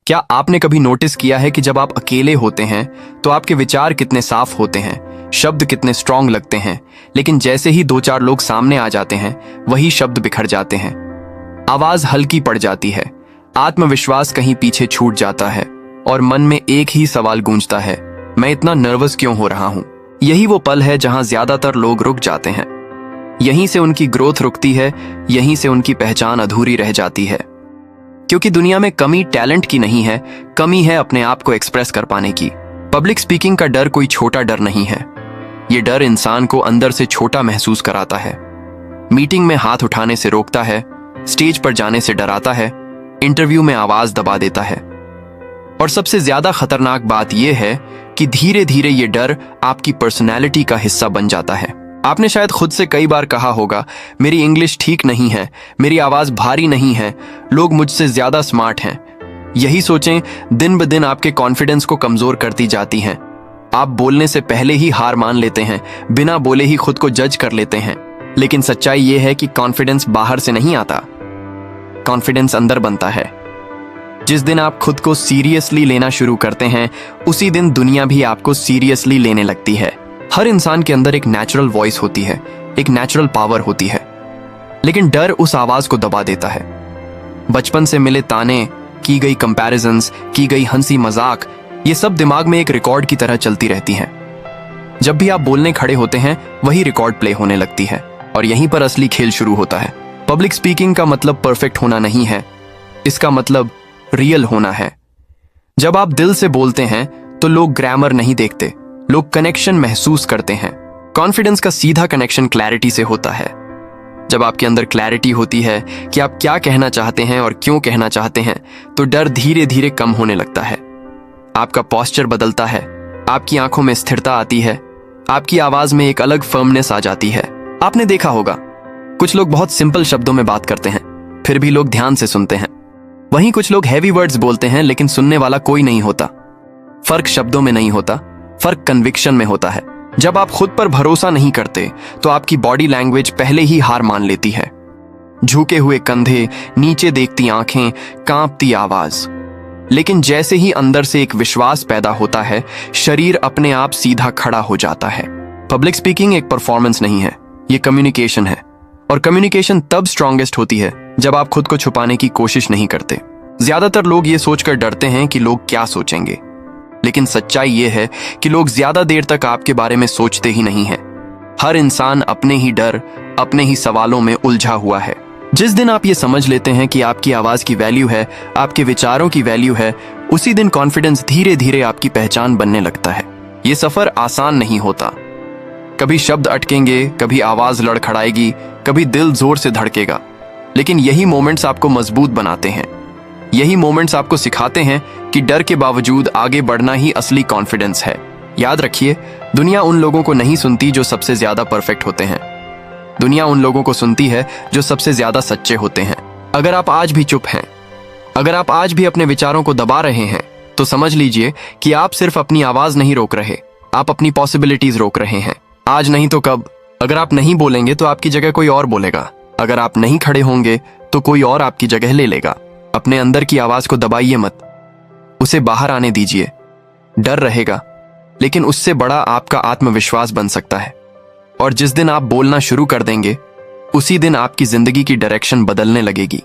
क्या आपने कभी नोटिस किया है कि जब आप अकेले होते हैं तो आपके विचार कितने साफ होते हैं, शब्द कितने स्ट्रांग लगते हैं, लेकिन जैसे ही दो चार लोग सामने आ जाते हैं वही शब्द बिखर जाते हैं। आवाज हल्की पड़ जाती है, आत्मविश्वास कहीं पीछे छूट जाता है और मन में एक ही सवाल गूंजता है, मैं इतना नर्वस क्यों हो रहा हूं। यही वो पल है जहां ज्यादातर लोग रुक जाते हैं। यहीं से उनकी ग्रोथ रुकती है, यहीं से उनकी पहचान अधूरी रह जाती है। क्योंकि दुनिया में कमी टैलेंट की नहीं है, कमी है अपने आप को एक्सप्रेस कर पाने की। पब्लिक स्पीकिंग का डर कोई छोटा डर नहीं है। ये डर इंसान को अंदर से छोटा महसूस कराता है। मीटिंग में हाथ उठाने से रोकता है, स्टेज पर जाने से डराता है, इंटरव्यू में आवाज दबा देता है। और सबसे ज्यादा खतरनाक बात यह है कि धीरे धीरे ये डर आपकी पर्सनैलिटी का हिस्सा बन जाता है। आपने शायद खुद से कई बार कहा होगा, मेरी इंग्लिश ठीक नहीं है, मेरी आवाज भारी नहीं है, लोग मुझसे ज्यादा स्मार्ट हैं। यही सोचें दिन ब दिन आपके कॉन्फिडेंस को कमजोर करती जाती हैं। आप बोलने से पहले ही हार मान लेते हैं, बिना बोले ही खुद को जज कर लेते हैं। लेकिन सच्चाई यह है कि कॉन्फिडेंस बाहर से नहीं आता, कॉन्फिडेंस अंदर बनता है। जिस दिन आप खुद को सीरियसली लेना शुरू करते हैं, उसी दिन दुनिया भी आपको सीरियसली लेने लगती है। हर इंसान के अंदर एक नेचुरल वॉइस होती है, एक नेचुरल पावर होती है, लेकिन डर उस आवाज को दबा देता है। बचपन से मिले ताने, की गई कंपैरिजंस, की गई हंसी मजाक, ये सब दिमाग में एक रिकॉर्ड की तरह चलती रहती हैं। जब भी आप बोलने खड़े होते हैं वही रिकॉर्ड प्ले होने लगती है और यहीं पर असली खेल शुरू होता है। पब्लिक स्पीकिंग का मतलब परफेक्ट होना नहीं है, इसका मतलब रियल होना है। जब आप दिल से बोलते हैं तो लोग ग्रामर नहीं देखते, लोग कनेक्शन महसूस करते हैं। कॉन्फिडेंस का सीधा कनेक्शन क्लैरिटी से होता है। जब आपके अंदर क्लैरिटी होती है कि आप क्या कहना चाहते हैं और क्यों कहना चाहते हैं, तो डर धीरे धीरे कम होने लगता है। आपका पोस्चर बदलता है, आपकी आंखों में स्थिरता आती है, आपकी आवाज में एक अलग फर्मनेस आ जाती है। आपने देखा होगा, कुछ लोग बहुत सिंपल शब्दों में बात करते हैं, फिर भी लोग ध्यान से सुनते हैं। वहीं कुछ लोग हैवी वर्ड्स बोलते हैं, लेकिन सुनने वाला कोई नहीं होता। फर्क शब्दों में नहीं होता, फर्क कन्विक्शन में होता है। जब आप खुद पर भरोसा नहीं करते तो आपकी बॉडी लैंग्वेज पहले ही हार मान लेती है। झुके हुए कंधे, नीचे देखती आंखें, कांपती आवाज। लेकिन जैसे ही अंदर से एक विश्वास पैदा होता है, शरीर अपने आप सीधा खड़ा हो जाता है। पब्लिक स्पीकिंग एक परफॉर्मेंस नहीं है, ये कम्युनिकेशन है। और कम्युनिकेशन तब स्ट्रॉन्गेस्ट होती है जब आप खुद को छुपाने की कोशिश नहीं करते। ज्यादातर लोग ये सोचकर डरते हैं कि लोग क्या सोचेंगे, लेकिन सच्चाई ये है कि लोग ज्यादा देर तक आपके बारे में सोचते ही नहीं हैं। हर इंसान अपने ही डर, अपने ही सवालों में उलझा हुआ है। जिस दिन आप ये समझ लेते हैं कि आपकी आवाज की वैल्यू है, आपके विचारों की वैल्यू है, उसी दिन कॉन्फिडेंस धीरे धीरे आपकी पहचान बनने लगता है। ये सफर आसान नहीं होता। कभी शब्द अटकेंगे, कभी आवाज लड़खड़ाएगी, कभी दिल जोर से धड़केगा, लेकिन यही मोमेंट्स आपको मजबूत बनाते हैं। यही मोमेंट्स आपको सिखाते हैं कि डर के बावजूद आगे बढ़ना ही असली कॉन्फिडेंस है। याद रखिए, दुनिया उन लोगों को नहीं सुनती जो सबसे ज्यादा परफेक्ट होते हैं। दुनिया उन लोगों को सुनती है जो सबसे ज्यादा सच्चे होते हैं। अगर आप आज भी चुप हैं, अगर आप आज भी अपने विचारों को दबा रहे हैं, तो समझ लीजिए कि आप सिर्फ अपनी आवाज नहीं रोक रहे, आप अपनी पॉसिबिलिटीज रोक रहे हैं। आज नहीं तो कब। अगर आप नहीं बोलेंगे तो आपकी जगह कोई और बोलेगा। अगर आप नहीं खड़े होंगे तो कोई और आपकी जगह ले लेगा। अपने अंदर की आवाज को दबाइए मत, उसे बाहर आने दीजिए। डर रहेगा, लेकिन उससे बड़ा आपका आत्मविश्वास बन सकता है। और जिस दिन आप बोलना शुरू कर देंगे, उसी दिन आपकी जिंदगी की डायरेक्शन बदलने लगेगी।